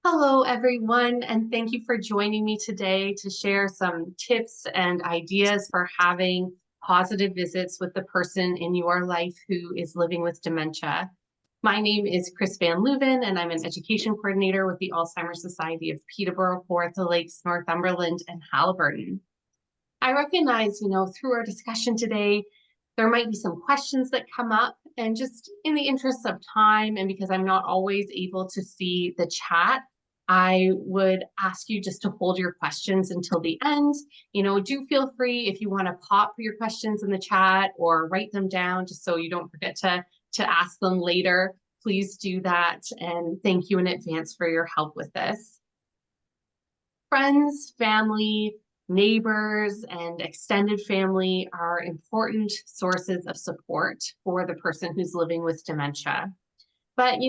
Hello, everyone, and thank you for joining me today to share some tips and ideas for having positive visits with the person in your life who is living with dementia. My name is Chris Van Leuven, and I'm an education coordinator with the Alzheimer's Society of Peterborough, Kawartha Lakes, Northumberland, and Haliburton. I recognize, through our discussion today, there might be some questions that come up, and just in the interest of time, and because I'm not always able to see the chat, I would ask you just to hold your questions until the end. Do feel free if you want to pop your questions in the chat or write them down just so you don't forget to ask them later. Please do that, and thank you in advance for your help with this. Friends, family, neighbors, and extended family are important sources of support for the person who's living with dementia. But,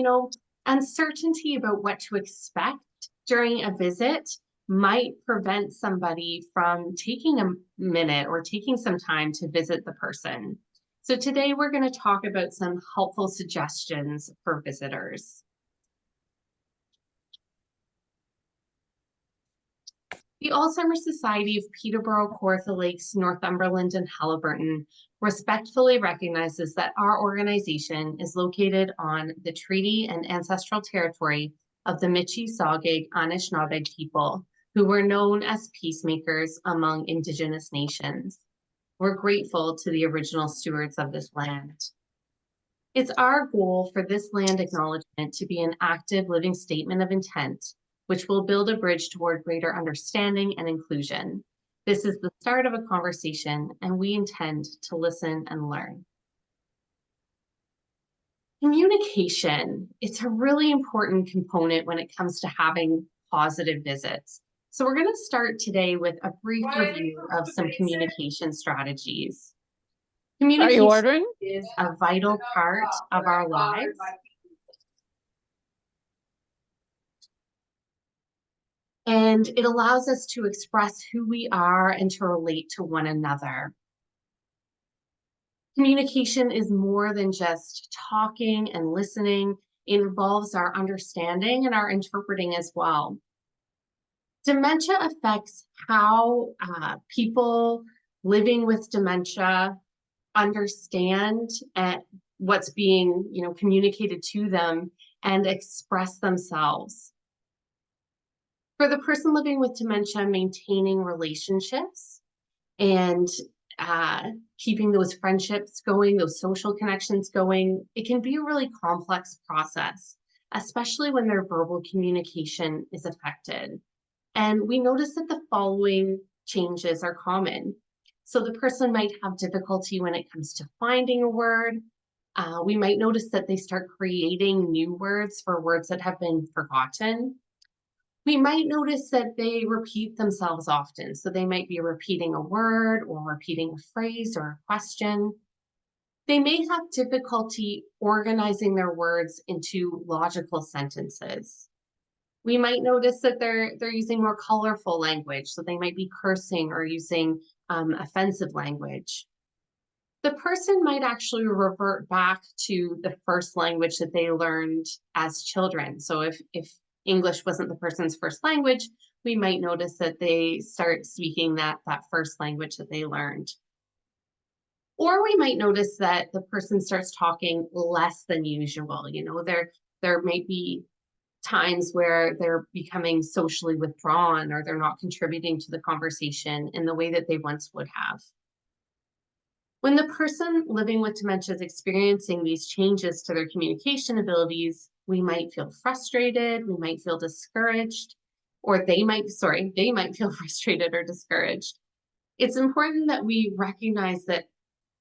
uncertainty about what to expect during a visit might prevent somebody from taking a minute or taking some time to visit the person. So today we're going to talk about some helpful suggestions for visitors. The Alzheimer's Society of Peterborough, Kawartha Lakes, Northumberland, and Haliburton respectfully recognizes that our organization is located on the treaty and ancestral territory of the Michi-Saagiig Anishinaabe people, who were known as peacemakers among Indigenous nations. We're grateful to the original stewards of this land. It's our goal for this land acknowledgement to be an active living statement of intent, which will build a bridge toward greater understanding and inclusion. This is the start of a conversation, and we intend to listen and learn. Communication, it's a really important component when it comes to having positive visits. So we're going to start today with a brief review of some communication strategies. Communication is a vital part of our lives. And it allows us to express who we are and to relate to one another. Communication is more than just talking and listening. It involves our understanding and our interpreting as well. Dementia affects how people living with dementia understand what's being communicated to them and express themselves. For the person living with dementia, maintaining relationships and keeping those friendships going, those social connections going, it can be a really complex process, especially when their verbal communication is affected. And we notice that the following changes are common. So the person might have difficulty when it comes to finding a word. We might notice that they start creating new words for words that have been forgotten. We might notice that they repeat themselves often. So they might be repeating a word or repeating a phrase or a question. They may have difficulty organizing their words into logical sentences. We might notice that they're using more colorful language. So they might be cursing or using offensive language. The person might actually revert back to the first language that they learned as children. So if English wasn't the person's first language, we might notice that they start speaking that first language that they learned. Or we might notice that the person starts talking less than usual. There might be times where they're becoming socially withdrawn or they're not contributing to the conversation in the way that they once would have. When the person living with dementia is experiencing these changes to their communication abilities, we might feel frustrated, we might feel discouraged, or they might feel frustrated or discouraged. It's important that we recognize that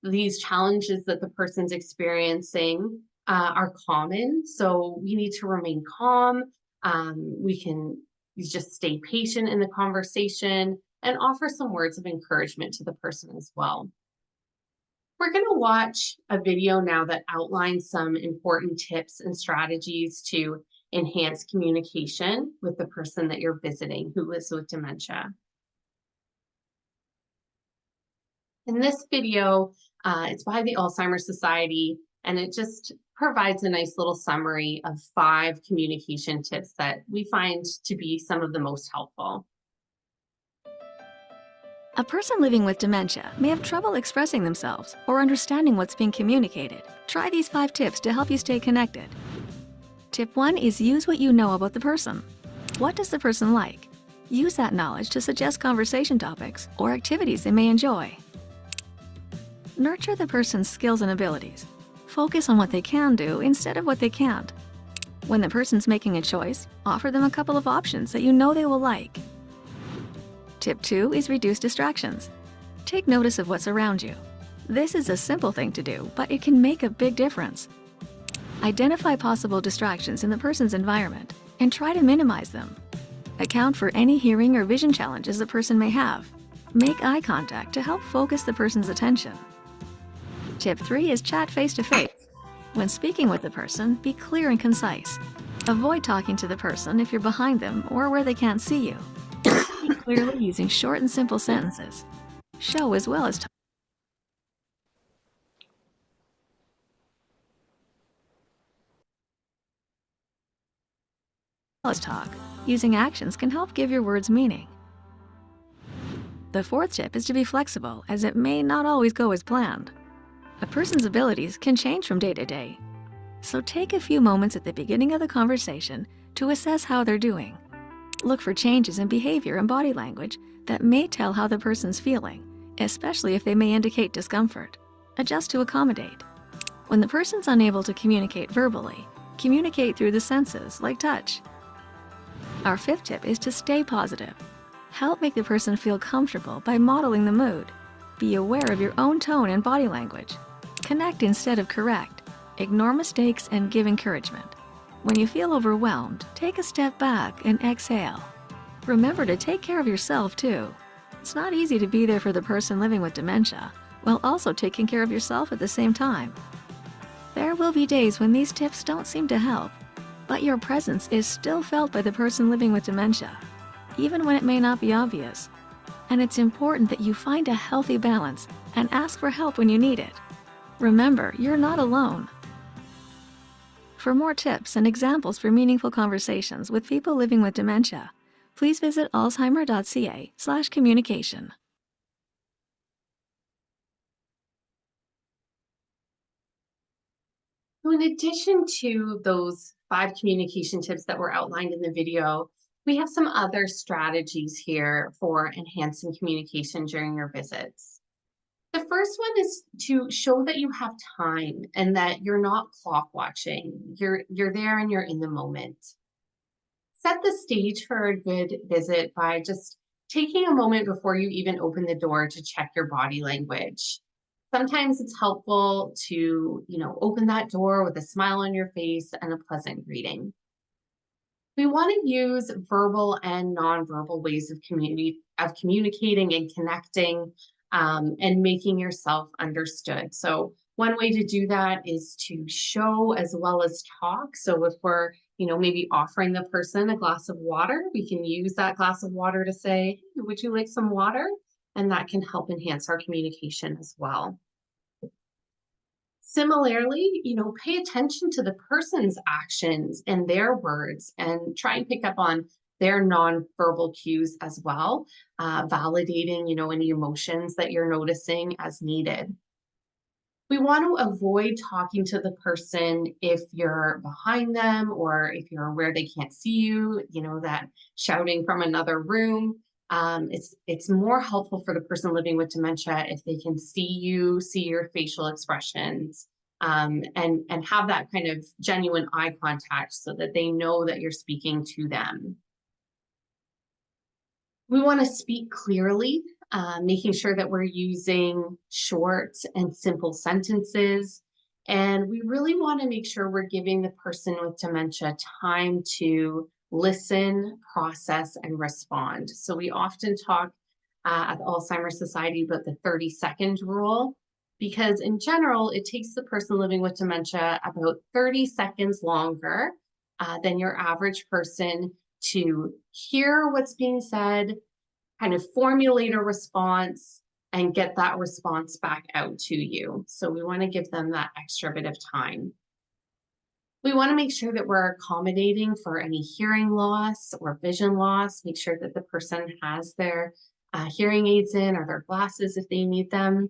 these challenges that the person's experiencing are common. So we need to remain calm. We can just stay patient in the conversation and offer some words of encouragement to the person as well. We're going to watch a video now that outlines some important tips and strategies to enhance communication with the person that you're visiting who lives with dementia. In this video, it's by the Alzheimer's Society, And it just provides a nice little summary of 5 communication tips that we find to be some of the most helpful. A person living with dementia may have trouble expressing themselves or understanding what's being communicated. Try these 5 tips to help you stay connected. Tip 1 is use what you know about the person. What does the person like? Use that knowledge to suggest conversation topics or activities they may enjoy. Nurture the person's skills and abilities. Focus on what they can do instead of what they can't. When the person's making a choice, offer them a couple of options that you know they will like. Tip 2 is reduce distractions. Take notice of what's around you. This is a simple thing to do, but it can make a big difference. Identify possible distractions in the person's environment and try to minimize them. Account for any hearing or vision challenges the person may have. Make eye contact to help focus the person's attention. Tip 3 is chat face-to-face. When speaking with the person, be clear and concise. Avoid talking to the person if you're behind them or where they can't see you. Speak clearly using short and simple sentences. Show as well as talk. Using actions can help give your words meaning. The 4th tip is to be flexible, as it may not always go as planned. A person's abilities can change from day to day. So take a few moments at the beginning of the conversation to assess how they're doing. Look for changes in behavior and body language that may tell how the person's feeling, especially if they may indicate discomfort. Adjust to accommodate. When the person's unable to communicate verbally, communicate through the senses, like touch. Our 5th tip is to stay positive. Help make the person feel comfortable by modeling the mood. Be aware of your own tone and body language. Connect instead of correct. Ignore mistakes and give encouragement. When you feel overwhelmed, take a step back and exhale. Remember to take care of yourself too. It's not easy to be there for the person living with dementia, while also taking care of yourself at the same time. There will be days when these tips don't seem to help, but your presence is still felt by the person living with dementia, even when it may not be obvious. And it's important that you find a healthy balance and ask for help when you need it. Remember, you're not alone. For more tips and examples for meaningful conversations with people living with dementia, please visit alzheimer.ca/communication. So in addition to those 5 communication tips that were outlined in the video, we have some other strategies here for enhancing communication during your visits. The first one is to show that you have time and that you're not clock watching. You're there and you're in the moment. Set the stage for a good visit by just taking a moment before you even open the door to check your body language. Sometimes it's helpful to, open that door with a smile on your face and a pleasant greeting. We want to use verbal and nonverbal ways of communicating and connecting, and making yourself understood. So one way to do that is to show as well as talk. So if we're, maybe offering the person a glass of water, we can use that glass of water to say, "Hey, would you like some water?" And that can help enhance our communication as well. Similarly, pay attention to the person's actions and their words and try and pick up on their nonverbal cues as well, validating, any emotions that you're noticing as needed. We want to avoid talking to the person if you're behind them or if you're where they can't see you, that shouting from another room. It's more helpful for the person living with dementia if they can see you, see your facial expressions, and have that kind of genuine eye contact so that they know that you're speaking to them. We want to speak clearly, making sure that we're using short and simple sentences. And we really want to make sure we're giving the person with dementia time to listen, process, and respond. So we often talk at the Alzheimer's Society about the 30-second rule, because in general, it takes the person living with dementia about 30 seconds longer than your average person to hear what's being said, kind of formulate a response, and get that response back out to you. So we want to give them that extra bit of time. We want to make sure that we're accommodating for any hearing loss or vision loss, make sure that the person has their hearing aids in or their glasses if they need them.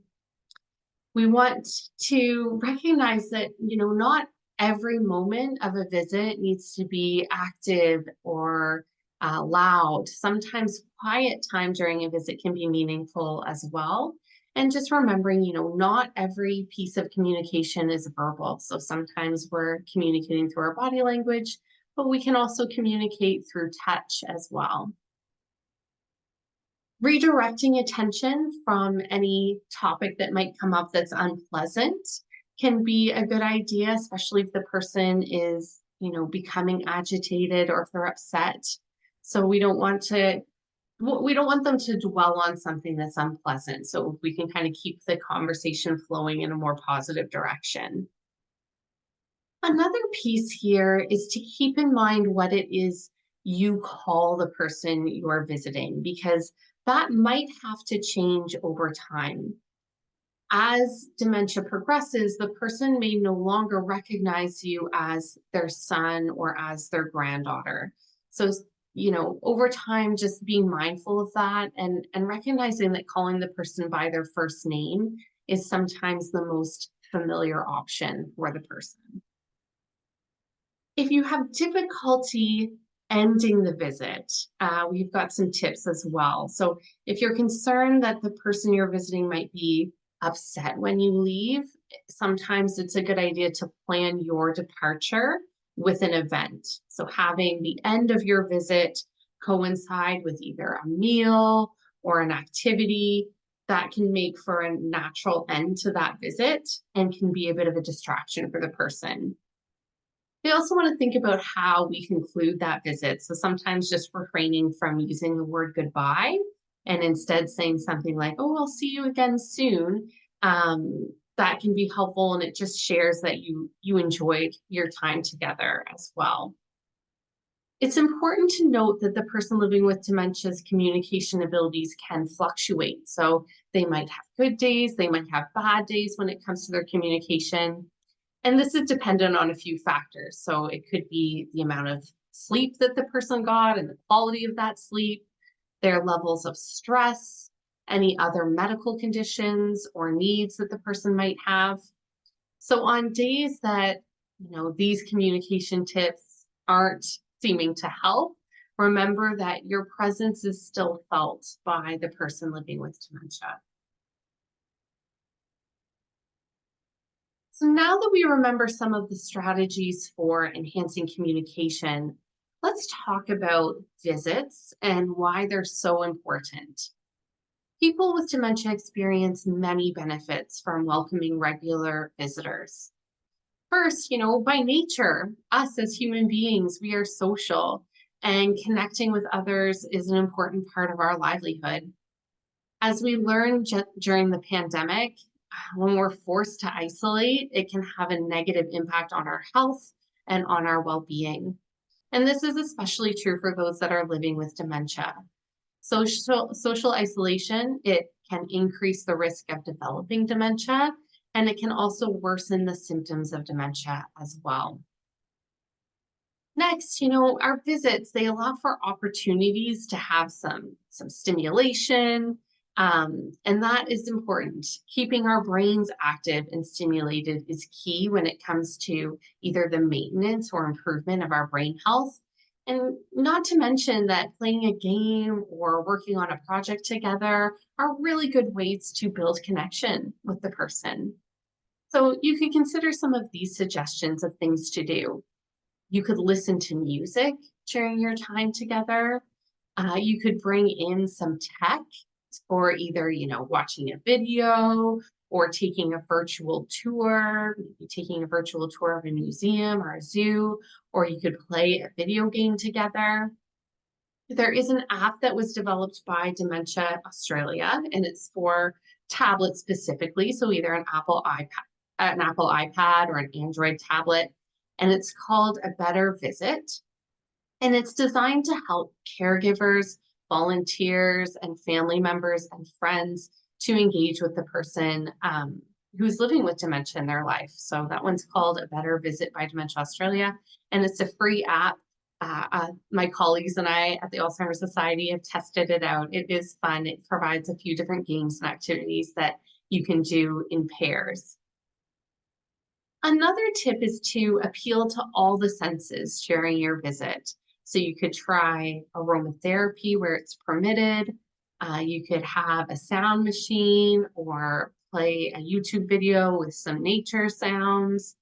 We want to recognize that, not every moment of a visit needs to be active or loud. Sometimes quiet time during a visit can be meaningful as well. And just remembering, not every piece of communication is verbal. So sometimes we're communicating through our body language, but we can also communicate through touch as well. Redirecting attention from any topic that might come up that's unpleasant can be a good idea, especially if the person is, becoming agitated or if they're upset. So we don't want them to dwell on something that's unpleasant. So we can kind of keep the conversation flowing in a more positive direction. Another piece here is to keep in mind what it is you call the person you're visiting, because that might have to change over time. As dementia progresses, the person may no longer recognize you as their son or as their granddaughter. So, over time, just being mindful of that and recognizing that calling the person by their first name is sometimes the most familiar option for the person. If you have difficulty ending the visit, we've got some tips as well. So if you're concerned that the person you're visiting might be upset when you leave, sometimes it's a good idea to plan your departure with an event. So having the end of your visit coincide with either a meal or an activity that can make for a natural end to that visit and can be a bit of a distraction for the person. We also want to think about how we conclude that visit. So sometimes just refraining from using the word goodbye and instead saying something like, "Oh, I'll see you again soon." That can be helpful, and it just shares that you enjoyed your time together as well. It's important to note that the person living with dementia's communication abilities can fluctuate. So they might have good days, they might have bad days when it comes to their communication. And this is dependent on a few factors. So it could be the amount of sleep that the person got and the quality of that sleep, their levels of stress, any other medical conditions or needs that the person might have. So on days that, these communication tips aren't seeming to help, remember that your presence is still felt by the person living with dementia. So now that we remember some of the strategies for enhancing communication, let's talk about visits and why they're so important. People with dementia experience many benefits from welcoming regular visitors. First, by nature, us as human beings, we are social, and connecting with others is an important part of our livelihood. As we learned during the pandemic, when we're forced to isolate, it can have a negative impact on our health and on our well-being. And this is especially true for those that are living with dementia. Social isolation, it can increase the risk of developing dementia, and it can also worsen the symptoms of dementia as well. Next, our visits, they allow for opportunities to have some stimulation, and that is important. Keeping our brains active and stimulated is key when it comes to either the maintenance or improvement of our brain health. And not to mention that playing a game or working on a project together are really good ways to build connection with the person. So you could consider some of these suggestions of things to do. You could listen to music during your time together. You could bring in some tech for either, watching a video or taking a virtual tour, maybe taking a virtual tour of a museum or a zoo, or you could play a video game together. There is an app that was developed by Dementia Australia, and it's for tablets specifically, so either an Apple iPad or an Android tablet, and it's called A Better Visit. And it's designed to help caregivers, volunteers, and family members and friends to engage with the person who's living with dementia in their life. So that one's called A Better Visit by Dementia Australia, and it's a free app. My colleagues and I at the Alzheimer's Society have tested it out. It is fun. It provides a few different games and activities that you can do in pairs. Another tip is to appeal to all the senses during your visit. So you could try aromatherapy where it's permitted. You could have a sound machine or play a YouTube video with some nature sounds.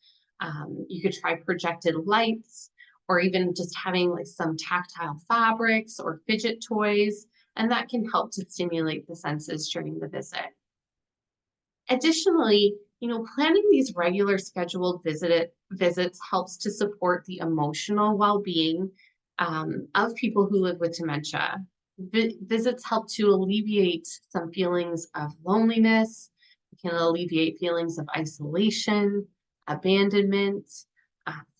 You could try projected lights or even just having like some tactile fabrics or fidget toys, and that can help to stimulate the senses during the visit. Additionally, planning these regular scheduled visits helps to support the emotional well-being of people who live with dementia. Visits help to alleviate some feelings of loneliness. It can alleviate feelings of isolation, abandonment,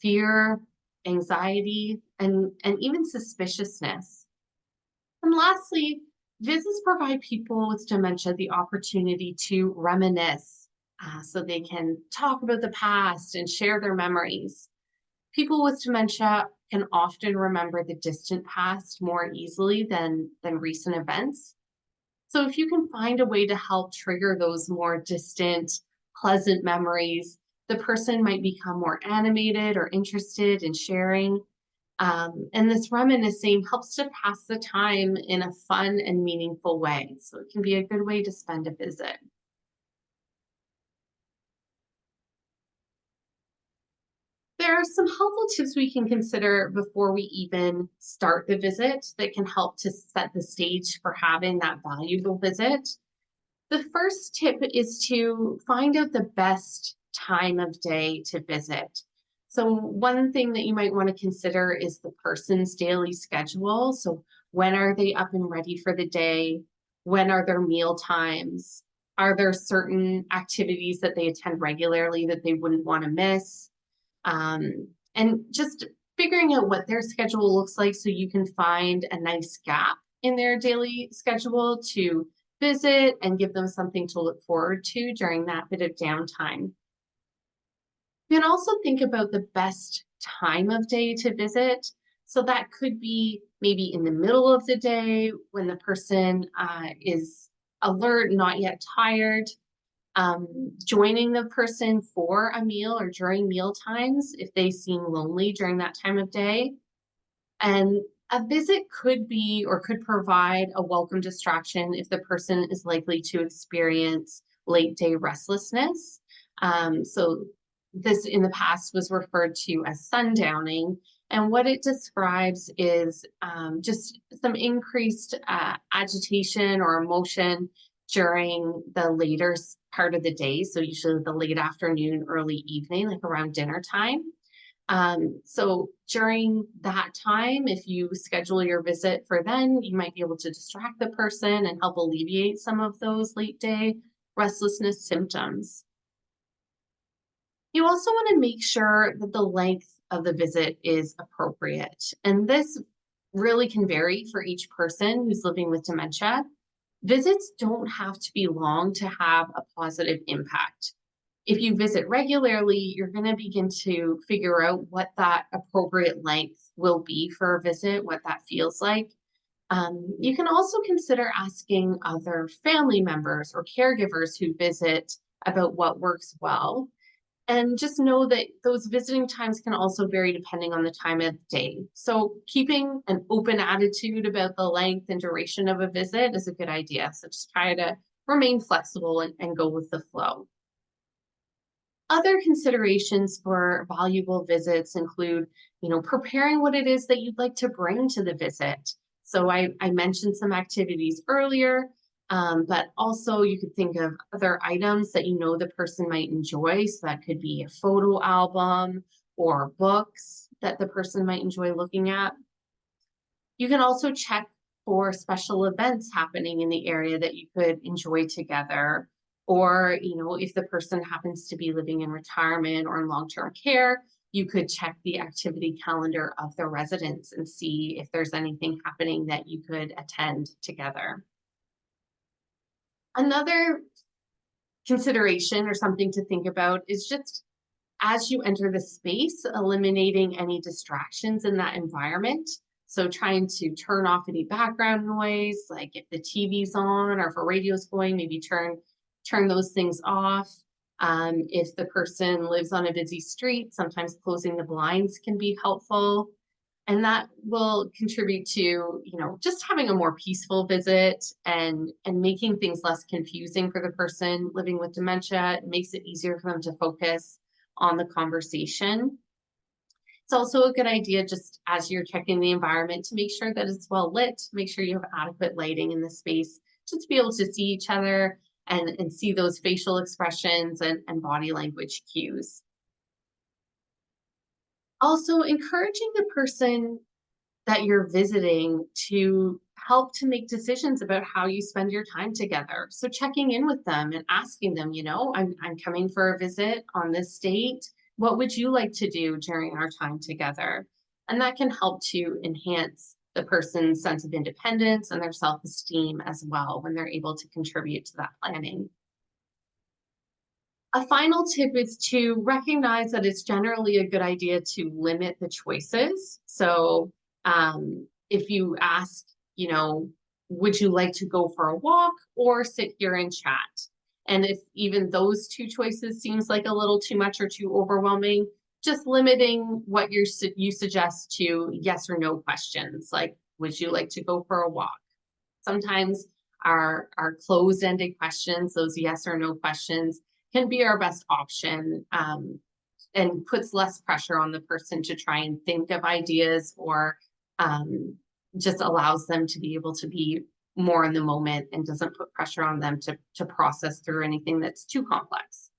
fear, anxiety, and even suspiciousness. And lastly, visits provide people with dementia the opportunity to reminisce so they can talk about the past and share their memories. People with dementia can often remember the distant past more easily than recent events. So if you can find a way to help trigger those more distant, pleasant memories, the person might become more animated or interested in sharing. And this reminiscing helps to pass the time in a fun and meaningful way. So it can be a good way to spend a visit. There are some helpful tips we can consider before we even start the visit that can help to set the stage for having that valuable visit. The first tip is to find out the best time of day to visit. So one thing that you might want to consider is the person's daily schedule. So when are they up and ready for the day? When are their meal times? Are there certain activities that they attend regularly that they wouldn't want to miss? And just figuring out what their schedule looks like so you can find a nice gap in their daily schedule to visit and give them something to look forward to during that bit of downtime. You can also think about the best time of day to visit. So that could be maybe in the middle of the day when the person is alert, not yet tired. Joining the person for a meal or during meal times if they seem lonely during that time of day. And a visit could be or could provide a welcome distraction if the person is likely to experience late day restlessness. So this in the past was referred to as sundowning. And what it describes is just some increased agitation or emotion during the later part of the day. So usually the late afternoon, early evening, like around dinner time. So during that time, if you schedule your visit for then, you might be able to distract the person and help alleviate some of those late day restlessness symptoms. You also want to make sure that the length of the visit is appropriate. And this really can vary for each person who's living with dementia. Visits don't have to be long to have a positive impact. If you visit regularly, you're going to begin to figure out what that appropriate length will be for a visit, what that feels like. You can also consider asking other family members or caregivers who visit about what works well. And just know that those visiting times can also vary depending on the time of day. So keeping an open attitude about the length and duration of a visit is a good idea. So just try to remain flexible and go with the flow. Other considerations for valuable visits include, preparing what it is that you'd like to bring to the visit. So I mentioned some activities earlier, but also you could think of other items that the person might enjoy. So that could be a photo album or books that the person might enjoy looking at. You can also check for special events happening in the area that you could enjoy together. Or, if the person happens to be living in retirement or in long-term care, you could check the activity calendar of the residents and see if there's anything happening that you could attend together. Another consideration or something to think about is just as you enter the space, eliminating any distractions in that environment. So trying to turn off any background noise, like if the TV's on or if a radio's going, maybe turn those things off. If the person lives on a busy street, sometimes closing the blinds can be helpful. And that will contribute to, just having a more peaceful visit and making things less confusing for the person living with dementia. It makes it easier for them to focus on the conversation. It's also a good idea, just as you're checking the environment, to make sure that it's well lit, make sure you have adequate lighting in the space, just to be able to see each other and see those facial expressions and body language cues. Also, encouraging the person that you're visiting to help to make decisions about how you spend your time together. So checking in with them and asking them, I'm coming for a visit on this date. What would you like to do during our time together? And that can help to enhance the person's sense of independence and their self-esteem as well when they're able to contribute to that planning. A final tip is to recognize that it's generally a good idea to limit the choices. So, if you ask, would you like to go for a walk or sit here and chat? And if even those two choices seems like a little too much or too overwhelming, just limiting what you suggest to yes or no questions, like, would you like to go for a walk? Sometimes our closed-ended questions, those yes or no questions, can be our best option, and puts less pressure on the person to try and think of ideas, or just allows them to be able to be more in the moment and doesn't put pressure on them to process through anything that's too complex.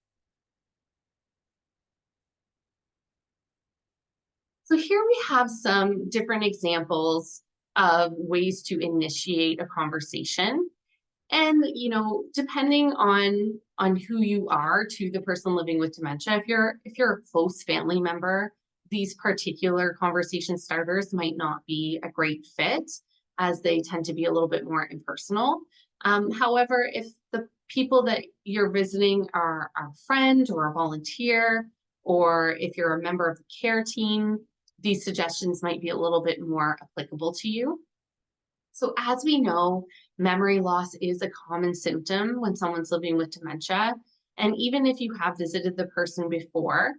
So here we have some different examples of ways to initiate a conversation. And, depending on who you are to the person living with dementia, if you're a close family member, these particular conversation starters might not be a great fit, as they tend to be a little bit more impersonal. However, if the people that you're visiting are a friend or a volunteer, or if you're a member of the care team, these suggestions might be a little bit more applicable to you. So as we know, memory loss is a common symptom when someone's living with dementia. And even if you have visited the person before,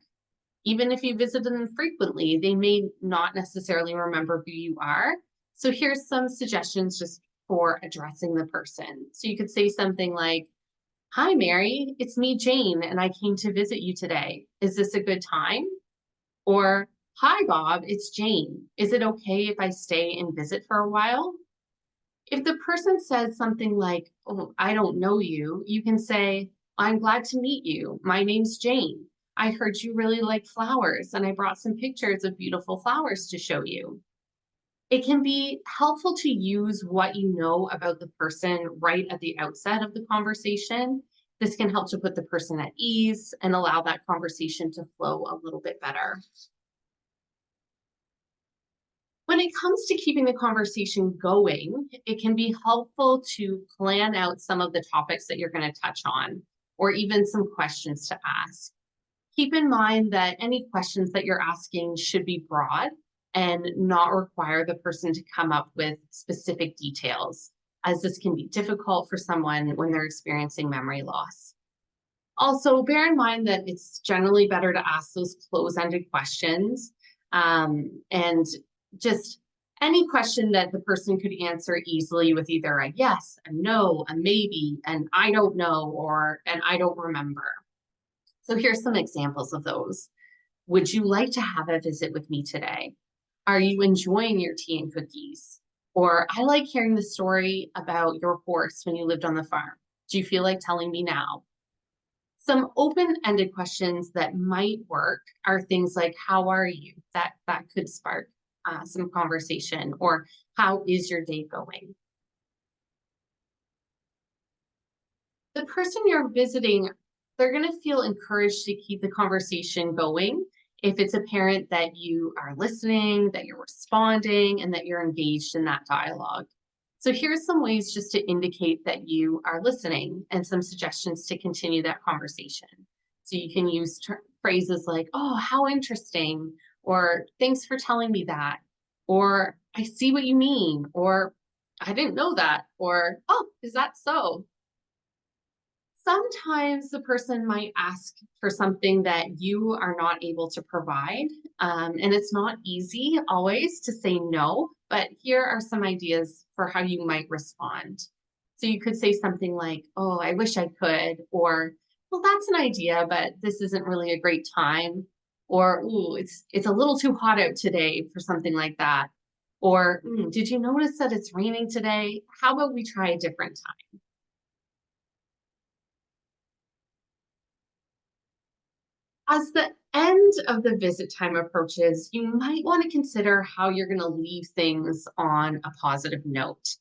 even if you visited them frequently, they may not necessarily remember who you are. So here's some suggestions just for addressing the person. So you could say something like, "Hi, Mary, it's me, Jane, and I came to visit you today. Is this a good time?" Or, "Hi, Bob, it's Jane. Is it okay if I stay and visit for a while?" If the person says something like, "Oh, I don't know you," you can say, "I'm glad to meet you. My name's Jane. I heard you really like flowers, and I brought some pictures of beautiful flowers to show you." It can be helpful to use what you know about the person right at the outset of the conversation. This can help to put the person at ease and allow that conversation to flow a little bit better. When it comes to keeping the conversation going, it can be helpful to plan out some of the topics that you're going to touch on, or even some questions to ask. Keep in mind that any questions that you're asking should be broad and not require the person to come up with specific details, as this can be difficult for someone when they're experiencing memory loss. Also, bear in mind that it's generally better to ask those close-ended questions, and just any question that the person could answer easily with either a yes, a no, a maybe, and I don't know, or an I don't remember. So here's some examples of those. Would you like to have a visit with me today? Are you enjoying your tea and cookies? Or, I like hearing the story about your horse when you lived on the farm. Do you feel like telling me now? Some open-ended questions that might work are things like, "How are you?" That could spark some conversation, or, "How is your day going?" The person you're visiting, they're going to feel encouraged to keep the conversation going if it's apparent that you are listening, that you're responding, and that you're engaged in that dialogue. So here's some ways just to indicate that you are listening and some suggestions to continue that conversation. So you can use phrases like, oh, how interesting, or thanks for telling me that, or I see what you mean, or I didn't know that, or oh, is that so? Sometimes the person might ask for something that you are not able to provide. And it's not easy always to say no, but here are some ideas for how you might respond. So you could say something like, oh, I wish I could, or well, that's an idea, but this isn't really a great time. Or, ooh, it's a little too hot out today for something like that. Or, did you notice that it's raining today? How about we try a different time? As the end of the visit time approaches, you might want to consider how you're going to leave things on a positive note.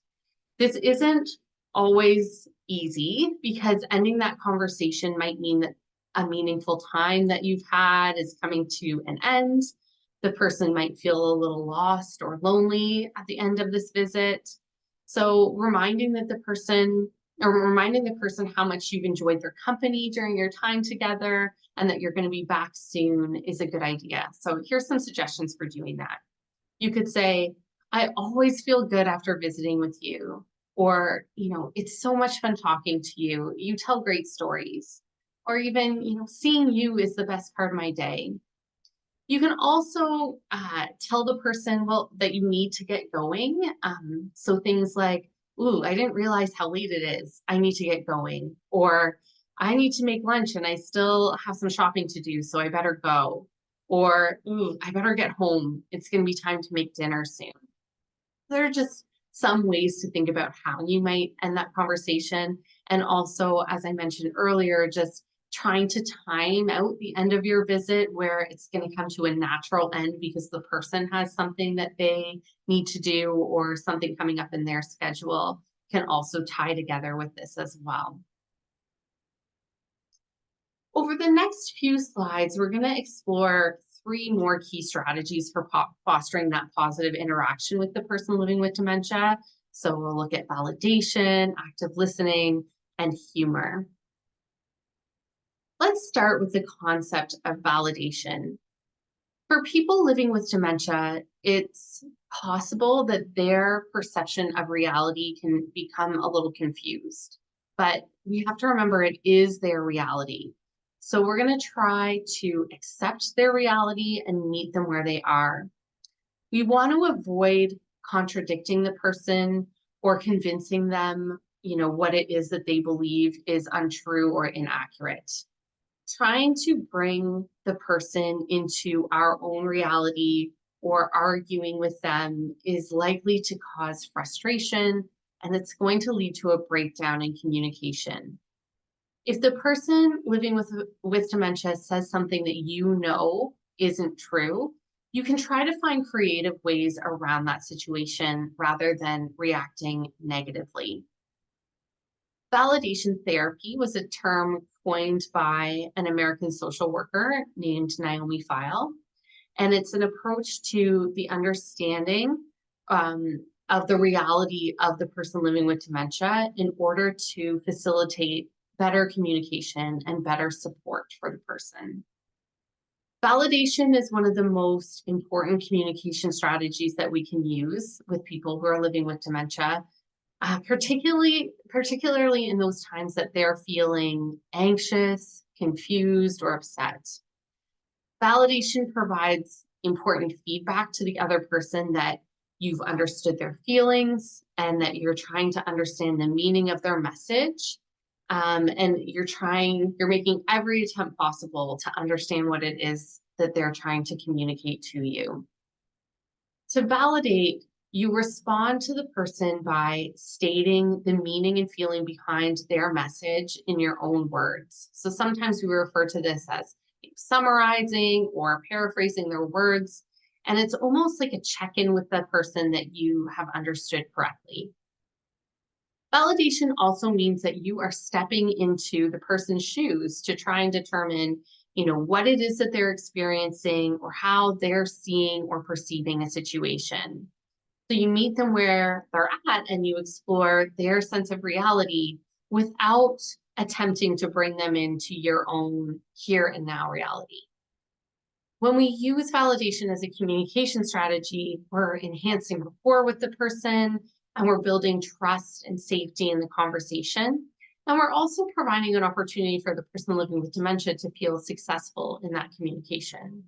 This isn't always easy because ending that conversation might mean that a meaningful time that you've had is coming to an end. The person might feel a little lost or lonely at the end of this visit. So reminding the person how much you've enjoyed their company during your time together and that you're going to be back soon is a good idea. So here's some suggestions for doing that. You could say, I always feel good after visiting with you. Or, it's so much fun talking to you. You tell great stories. Or even, seeing you is the best part of my day. You can also tell the person, well, that you need to get going. So things like, ooh, I didn't realize how late it is. I need to get going. Or I need to make lunch and I still have some shopping to do, so I better go. Or, ooh, I better get home. It's going to be time to make dinner soon. There are just some ways to think about how you might end that conversation. And also, as I mentioned earlier, just trying to time out the end of your visit where it's going to come to a natural end because the person has something that they need to do or something coming up in their schedule can also tie together with this as well. Over the next few slides, we're going to explore three more key strategies for fostering that positive interaction with the person living with dementia. So we'll look at validation, active listening, and humor. Let's start with the concept of validation. For people living with dementia, it's possible that their perception of reality can become a little confused, but we have to remember it is their reality. So we're going to try to accept their reality and meet them where they are. We want to avoid contradicting the person or convincing them, what it is that they believe is untrue or inaccurate. Trying to bring the person into our own reality or arguing with them is likely to cause frustration, and it's going to lead to a breakdown in communication. If the person living with dementia says something that isn't true, you can try to find creative ways around that situation rather than reacting negatively. Validation therapy was a term coined by an American social worker named Naomi Feil, and it's an approach to the understanding of the reality of the person living with dementia in order to facilitate better communication and better support for the person. Validation is one of the most important communication strategies that we can use with people who are living with dementia, particularly in those times that they're feeling anxious, confused, or upset. Validation provides important feedback to the other person that you've understood their feelings and that you're trying to understand the meaning of their message. And you're making every attempt possible to understand what it is that they're trying to communicate to you. To validate, you respond to the person by stating the meaning and feeling behind their message in your own words. So sometimes we refer to this as summarizing or paraphrasing their words. And it's almost like a check-in with the person that you have understood correctly. Validation also means that you are stepping into the person's shoes to try and determine, what it is that they're experiencing or how they're seeing or perceiving a situation. So you meet them where they're at and you explore their sense of reality without attempting to bring them into your own here and now reality. When we use validation as a communication strategy, we're enhancing rapport with the person and we're building trust and safety in the conversation. And we're also providing an opportunity for the person living with dementia to feel successful in that communication.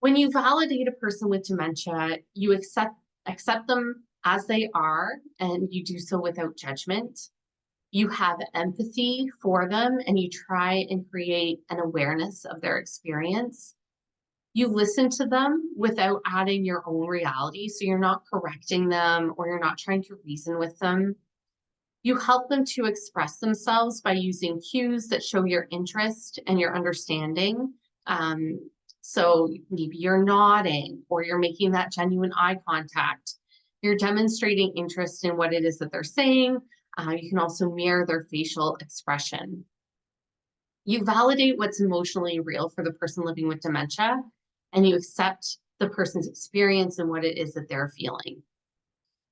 When you validate a person with dementia, you accept them as they are, and you do so without judgment. You have empathy for them, and you try and create an awareness of their experience. You listen to them without adding your own reality, so you're not correcting them or you're not trying to reason with them. You help them to express themselves by using cues that show your interest and your understanding. So maybe you're nodding or you're making that genuine eye contact. You're demonstrating interest in what it is that they're saying. You can also mirror their facial expression. You validate what's emotionally real for the person living with dementia, and you accept the person's experience and what it is that they're feeling.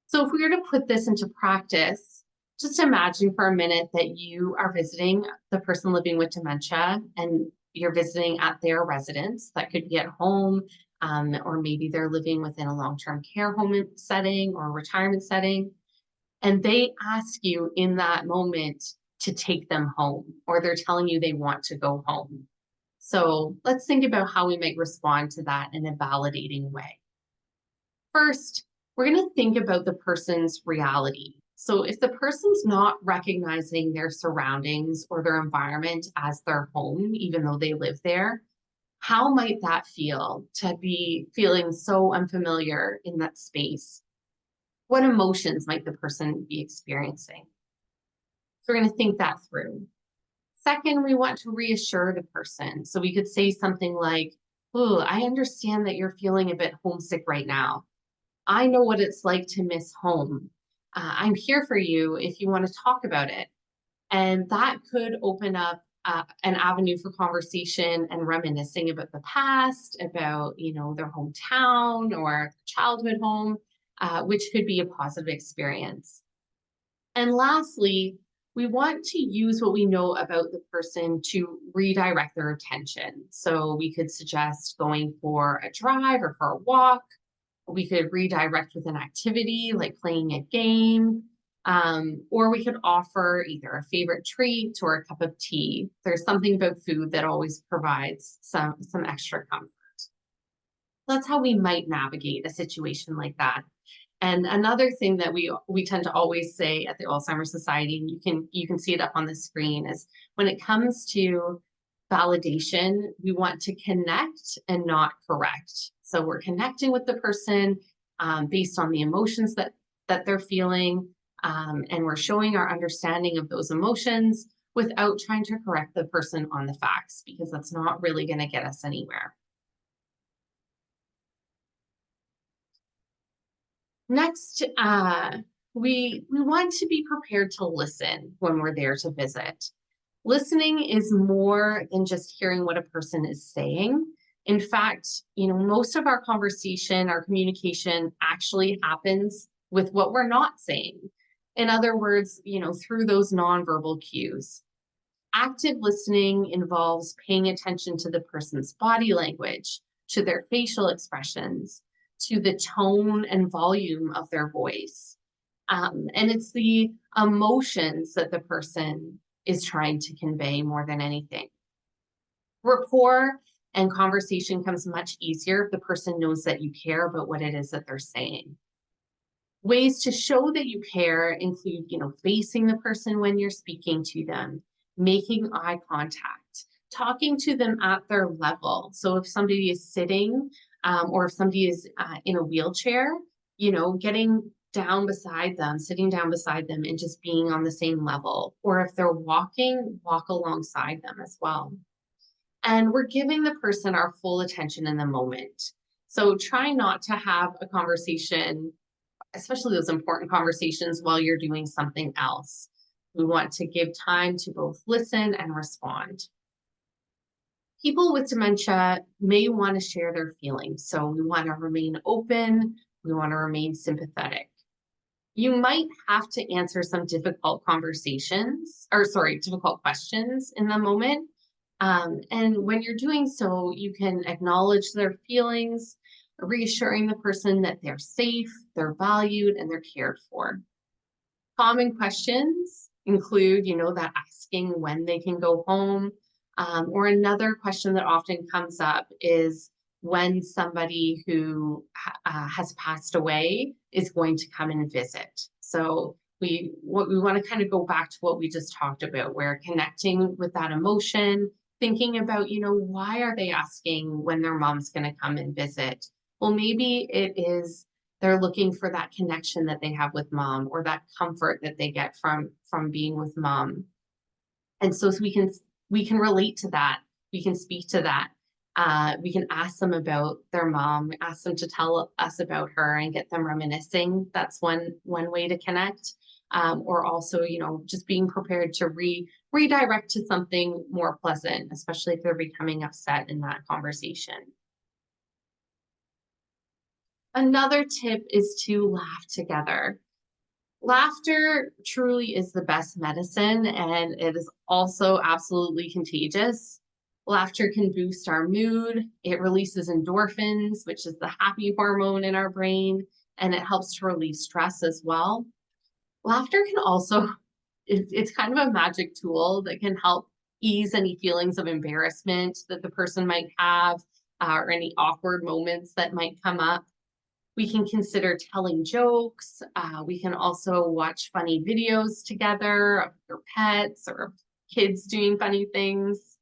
So if we were to put this into practice, just imagine for a minute that you are visiting the person living with dementia and you're visiting at their residence. That could be at home, or maybe they're living within a long-term care home setting or a retirement setting. And they ask you in that moment to take them home, or they're telling you they want to go home. So let's think about how we might respond to that in a validating way. First, we're going to think about the person's reality. So if the person's not recognizing their surroundings or their environment as their home, even though they live there, how might that feel to be feeling so unfamiliar in that space? What emotions might the person be experiencing? So we're going to think that through. Second, we want to reassure the person. So we could say something like, "Oh, I understand that you're feeling a bit homesick right now. I know what it's like to miss home. I'm here for you if you want to talk about it." And that could open up an avenue for conversation and reminiscing about the past, about their hometown or childhood home, which could be a positive experience. And lastly, we want to use what we know about the person to redirect their attention. So we could suggest going for a drive or for a walk. We could redirect with an activity like playing a game, or we could offer either a favorite treat or a cup of tea. There's something about food that always provides some extra comfort. That's how we might navigate a situation like that. And another thing that we tend to always say at the Alzheimer's Society, and you can see it up on the screen, is when it comes to validation, we want to connect and not correct. So we're connecting with the person based on the emotions that they're feeling, and we're showing our understanding of those emotions without trying to correct the person on the facts, because that's not really going to get us anywhere. Next, we want to be prepared to listen when we're there to visit. Listening is more than just hearing what a person is saying. In fact, most of our conversation, our communication actually happens with what we're not saying. In other words, through those nonverbal cues. Active listening involves paying attention to the person's body language, to their facial expressions, to the tone and volume of their voice. And it's the emotions that the person is trying to convey more than anything. Rapport and conversation comes much easier if the person knows that you care about what it is that they're saying. Ways to show that you care include, facing the person when you're speaking to them, making eye contact, talking to them at their level. So if somebody is sitting, or if somebody is in a wheelchair, getting down beside them, sitting down beside them and just being on the same level. Or if they're walking, walk alongside them as well. And we're giving the person our full attention in the moment. So try not to have a conversation, especially those important conversations, while you're doing something else. We want to give time to both listen and respond. People with dementia may want to share their feelings, so we want to remain open, We want to remain sympathetic. You might have to answer some difficult difficult questions in the moment. And when you're doing so, you can acknowledge their feelings, reassuring the person that they're safe, they're valued, and they're cared for. Common questions include, that asking when they can go home. Or another question that often comes up is when somebody who has passed away is going to come and visit. So we want to kind of go back to what we just talked about, where connecting with that emotion, thinking about, why are they asking when their mom's going to come and visit? Well, maybe it is they're looking for that connection that they have with mom, or that comfort that they get from being with mom. And so we can relate to that. We can speak to that. We can ask them about their mom, ask them to tell us about her and get them reminiscing. That's one way to connect. Or also, just being prepared to redirect to something more pleasant, especially if they're becoming upset in that conversation. Another tip is to laugh together. Laughter truly is the best medicine, and it is also absolutely contagious. Laughter can boost our mood. It releases endorphins, which is the happy hormone in our brain, and it helps to relieve stress as well. Laughter can also, it's kind of a magic tool that can help ease any feelings of embarrassment that the person might have, or any awkward moments that might come up. We can consider telling jokes. We can also watch funny videos together of your pets or kids doing funny things.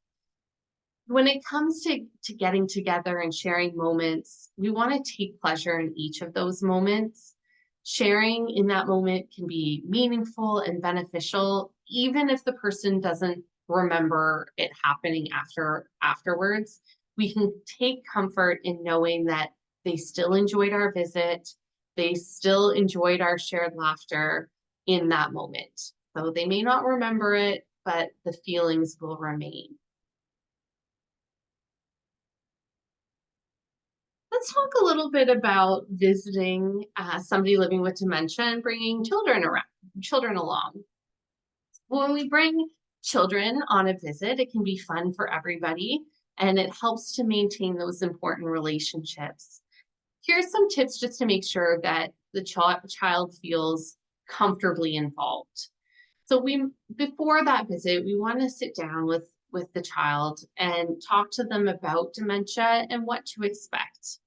When it comes to getting together and sharing moments, we want to take pleasure in each of those moments. Sharing in that moment can be meaningful and beneficial, even if the person doesn't remember it happening afterwards. We can take comfort in knowing that they still enjoyed our visit. They still enjoyed our shared laughter in that moment. So they may not remember it, but the feelings will remain. Let's talk a little bit about visiting somebody living with dementia and bringing children along. When we bring children on a visit, it can be fun for everybody, and it helps to maintain those important relationships. Here's some tips just to make sure that the child feels comfortably involved. So before that visit, we want to sit down with the child and talk to them about dementia and what to expect.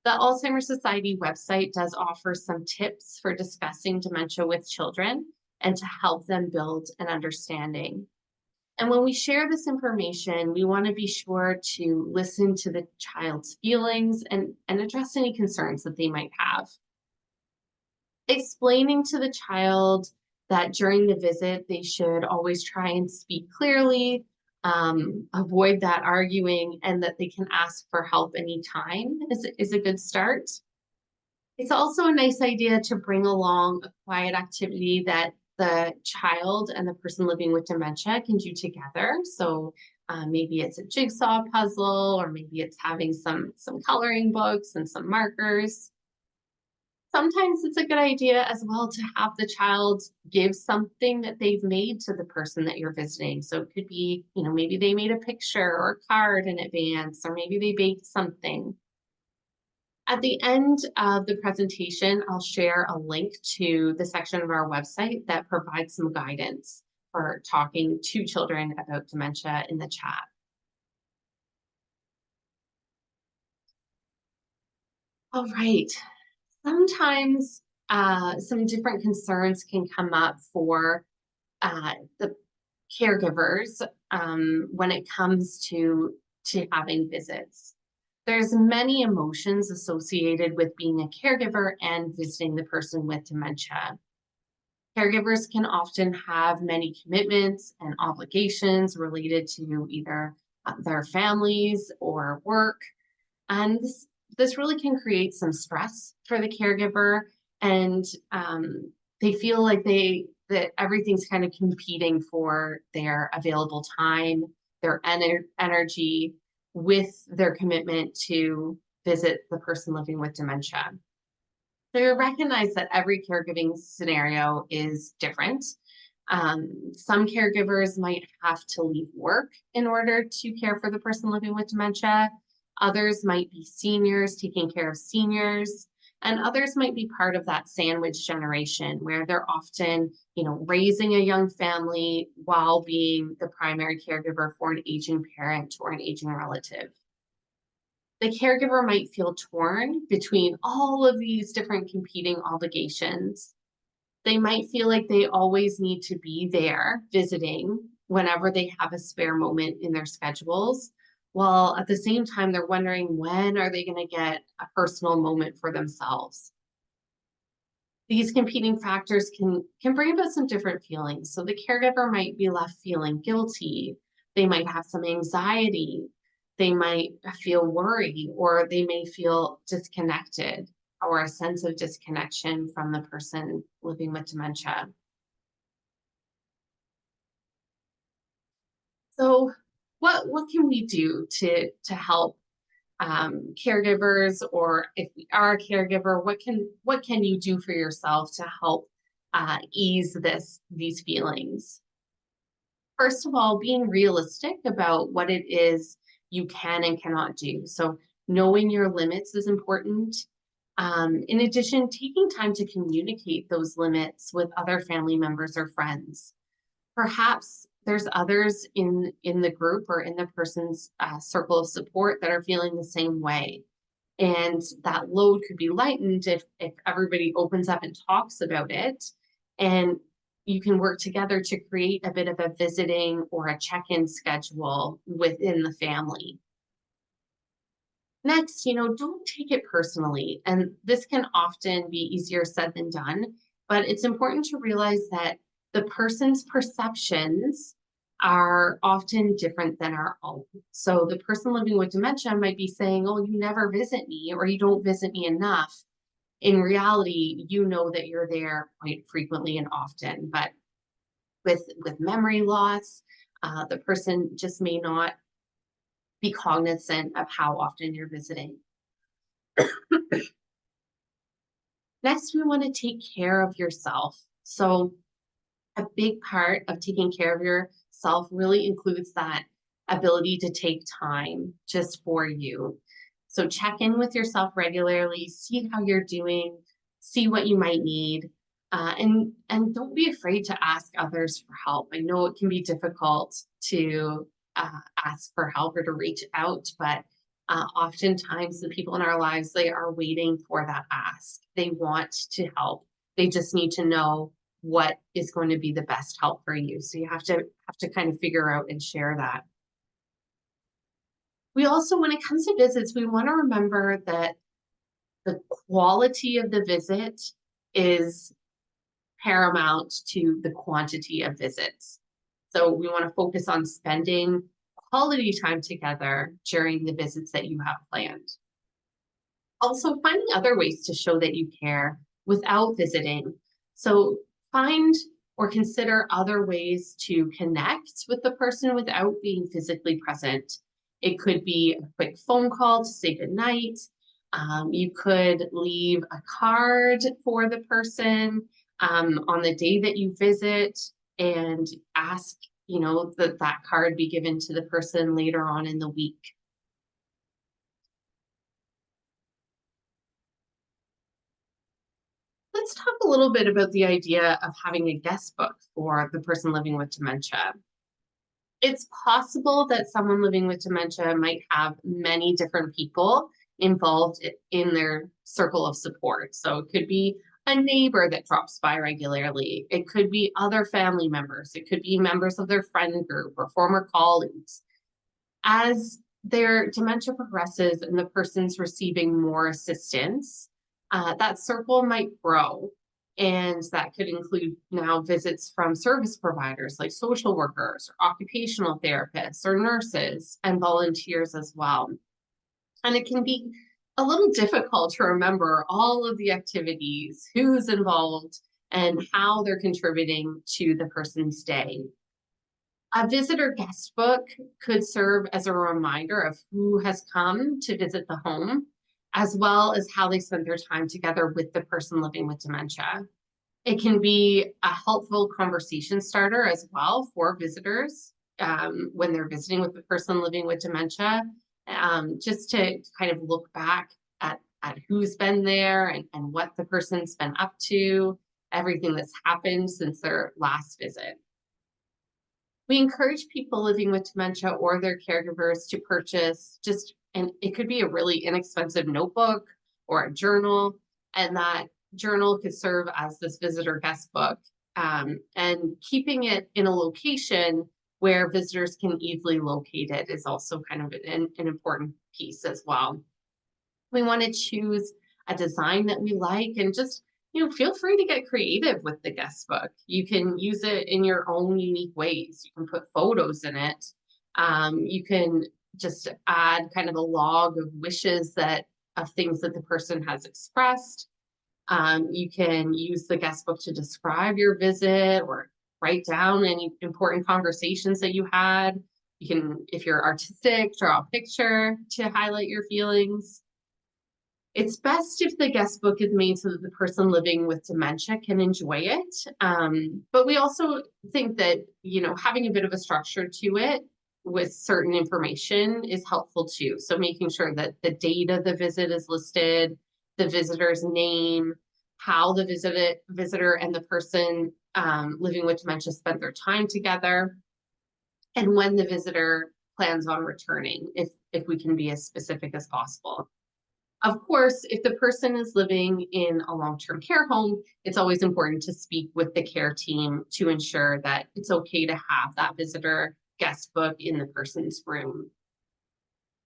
The Alzheimer's Society website does offer some tips for discussing dementia with children and to help them build an understanding. And when we share this information, we want to be sure to listen to the child's feelings and address any concerns that they might have. Explaining to the child that during the visit, they should always try and speak clearly, avoid that arguing, and that they can ask for help anytime is a good start. It's also a nice idea to bring along a quiet activity that the child and the person living with dementia can do together. So maybe it's a jigsaw puzzle, or maybe it's having some coloring books and some markers. Sometimes it's a good idea as well to have the child give something that they've made to the person that you're visiting. So it could be, maybe they made a picture or a card in advance, or maybe they baked something. At the end of the presentation, I'll share a link to the section of our website that provides some guidance for talking to children about dementia in the chat. All right. Sometimes some different concerns can come up for the caregivers when it comes to having visits. There's many emotions associated with being a caregiver and visiting the person with dementia. Caregivers can often have many commitments and obligations related to either their families or work. And this really can create some stress for the caregiver, and they feel like that everything's kind of competing for their available time, their energy, with their commitment to visit the person living with dementia. They recognize that every caregiving scenario is different. Some caregivers might have to leave work in order to care for the person living with dementia. Others might be seniors taking care of seniors. And others might be part of that sandwich generation where they're often, raising a young family while being the primary caregiver for an aging parent or an aging relative. The caregiver might feel torn between all of these different competing obligations. They might feel like they always need to be there visiting whenever they have a spare moment in their schedules, while at the same time they're wondering when are they going to get a personal moment for themselves. These competing factors can bring about some different feelings. So the caregiver might be left feeling guilty. They might have some anxiety. They might feel worry, or they may feel disconnected or a sense of disconnection from the person living with dementia. So what can we do to help caregivers, or if we are a caregiver, what can you do for yourself to help ease these feelings? First of all, being realistic about what it is you can and cannot do. So knowing your limits is important. In addition, taking time to communicate those limits with other family members or friends. Perhaps there's others in the group or in the person's circle of support that are feeling the same way. And that load could be lightened if everybody opens up and talks about it. And you can work together to create a bit of a visiting or a check-in schedule within the family. Next, don't take it personally. And this can often be easier said than done, but it's important to realize that the person's perceptions are often different than our own. So the person living with dementia might be saying, "Oh, you never visit me," or "You don't visit me enough." In reality, you know that you're there quite frequently and often, but with memory loss, the person just may not be cognizant of how often you're visiting. Next, we want to take care of yourself. So, a big part of taking care of yourself really includes that ability to take time just for you. So, check in with yourself regularly, see how you're doing, see what you might need, and don't be afraid to ask others for help. I know it can be difficult to ask for help or to reach out, but oftentimes the people in our lives, they are waiting for that ask. They want to help. They just need to know what is going to be the best help for you. So you have to kind of figure out and share that. We also, when it comes to visits, we want to remember that the quality of the visit is paramount to the quantity of visits. So we want to focus on spending quality time together during the visits that you have planned. Also, finding other ways to show that you care without visiting. So find or consider other ways to connect with the person without being physically present. It could be a quick phone call to say goodnight. You could leave a card for the person on the day that you visit and ask, that card be given to the person later on in the week. Let's talk a little bit about the idea of having a guest book for the person living with dementia. It's possible that someone living with dementia might have many different people involved in their circle of support. So it could be a neighbor that drops by regularly. It could be other family members. It could be members of their friend group or former colleagues. As their dementia progresses and the person's receiving more assistance, that circle might grow. And that could include now visits from service providers like social workers, or occupational therapists, or nurses, and volunteers as well. And it can be a little difficult to remember all of the activities, who's involved, and how they're contributing to the person's day. A visitor guest book could serve as a reminder of who has come to visit the home as well as how they spend their time together with the person living with dementia. It can be a helpful conversation starter as well for visitors when they're visiting with the person living with dementia, just to kind of look back at who's been there and what the person's been up to, everything that's happened since their last visit. We encourage people living with dementia or their caregivers to purchase and it could be a really inexpensive notebook or a journal, and that journal could serve as this visitor guest book, and keeping it in a location where visitors can easily locate it is also kind of an important piece as well. We want to choose a design that we like, and just feel free to get creative with the guest book. You can use it in your own unique ways. You can put photos in it. You can just add kind of a log of wishes of things that the person has expressed. You can use the guest book to describe your visit or write down any important conversations that you had. You can, if you're artistic, draw a picture to highlight your feelings. It's best if the guest book is made so that the person living with dementia can enjoy it. But we also think that, having a bit of a structure to it with certain information is helpful too. So making sure that the date of the visit is listed, the visitor's name, how the visitor and the person living with dementia spent their time together, and when the visitor plans on returning, if we can be as specific as possible. Of course, if the person is living in a long-term care home, it's always important to speak with the care team to ensure that it's okay to have that visitor guest book in the person's room.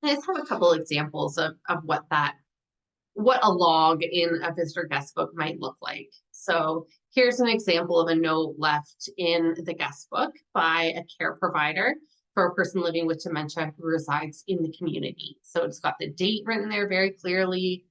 And I just have a couple examples of what a log in a visitor guest book might look like. So here's an example of a note left in the guest book by a care provider for a person living with dementia who resides in the community. So it's got the date written there very clearly.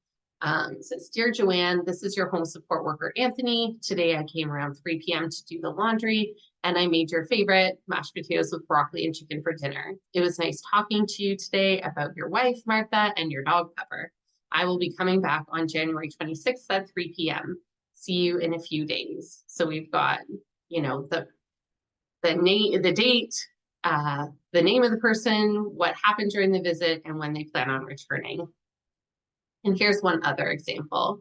It says, "Dear Joanne, this is your home support worker, Anthony. Today I came around 3 p.m. to do the laundry, and I made your favorite mashed potatoes with broccoli and chicken for dinner. It was nice talking to you today about your wife, Martha, and your dog, Pepper. I will be coming back on January 26th at 3 p.m. See you in a few days." So we've got, the name, the date, the name of the person, what happened during the visit, and when they plan on returning. And here's one other example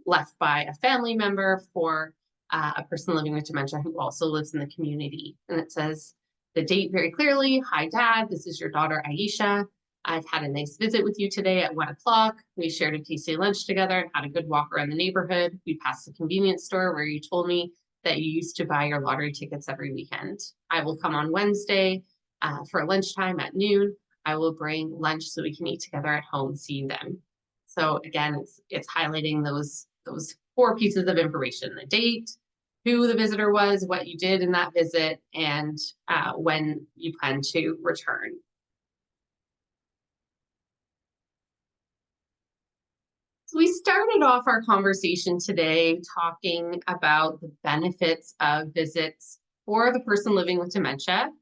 left by a family member for a person living with dementia who also lives in the community. And it says the date very clearly. "Hi, Dad. This is your daughter, Aisha. I've had a nice visit with you today at 1 o'clock. We shared a tasty lunch together and had a good walk around the neighborhood. We passed the convenience store where you told me that you used to buy your lottery tickets every weekend. I will come on Wednesday for lunchtime at noon. I will bring lunch so we can eat together at home. See you then." So again, it's highlighting those 4 pieces of information: the date, who the visitor was, what you did in that visit, and when you plan to return. So we started off our conversation today talking about the benefits of visits for the person living with dementia.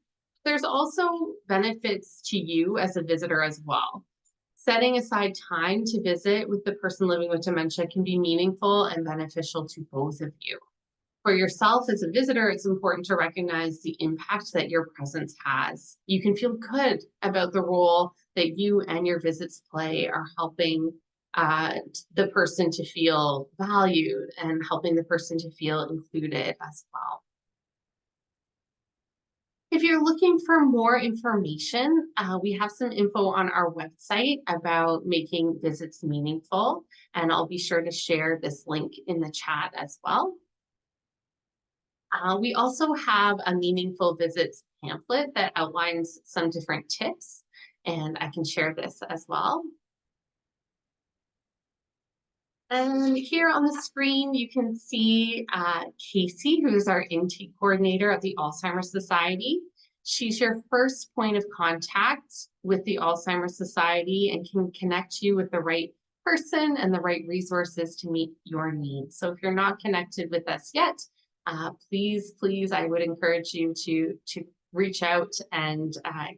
There's also benefits to you as a visitor as well. Setting aside time to visit with the person living with dementia can be meaningful and beneficial to both of you. For yourself as a visitor, it's important to recognize the impact that your presence has. You can feel good about the role that you and your visits play are helping the person to feel valued and helping the person to feel included as well. If you're looking for more information, we have some info on our website about making visits meaningful, and I'll be sure to share this link in the chat as well. We also have a meaningful visits pamphlet that outlines some different tips, and I can share this as well. And here on the screen, you can see Casey, who is our intake coordinator at the Alzheimer's Society. She's your first point of contact with the Alzheimer's Society and can connect you with the right person and the right resources to meet your needs. So if you're not connected with us yet, please, I would encourage you to reach out and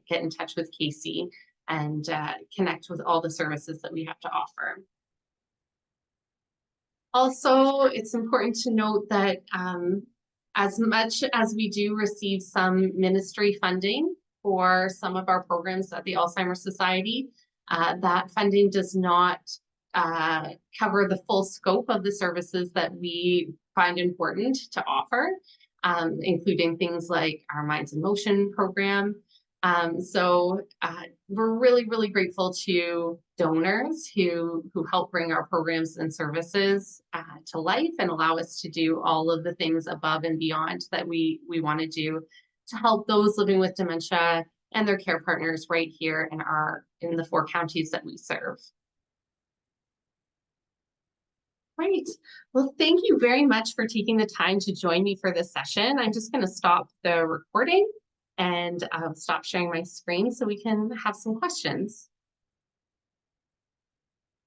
get in touch with Casey. and connect with all the services that we have to offer. Also, it's important to note that as much as we do receive some ministry funding for some of our programs at the Alzheimer's Society, that funding does not cover the full scope of the services that we find important to offer, including things like our Minds in Motion program. We're really, really grateful to donors who help bring our programs and services to life and allow us to do all of the things above and beyond that we want to do to help those living with dementia and their care partners right here in the 4 counties that we serve. Great. Well, thank you very much for taking the time to join me for this session. I'm just going to stop the recording and stop sharing my screen so we can have some questions.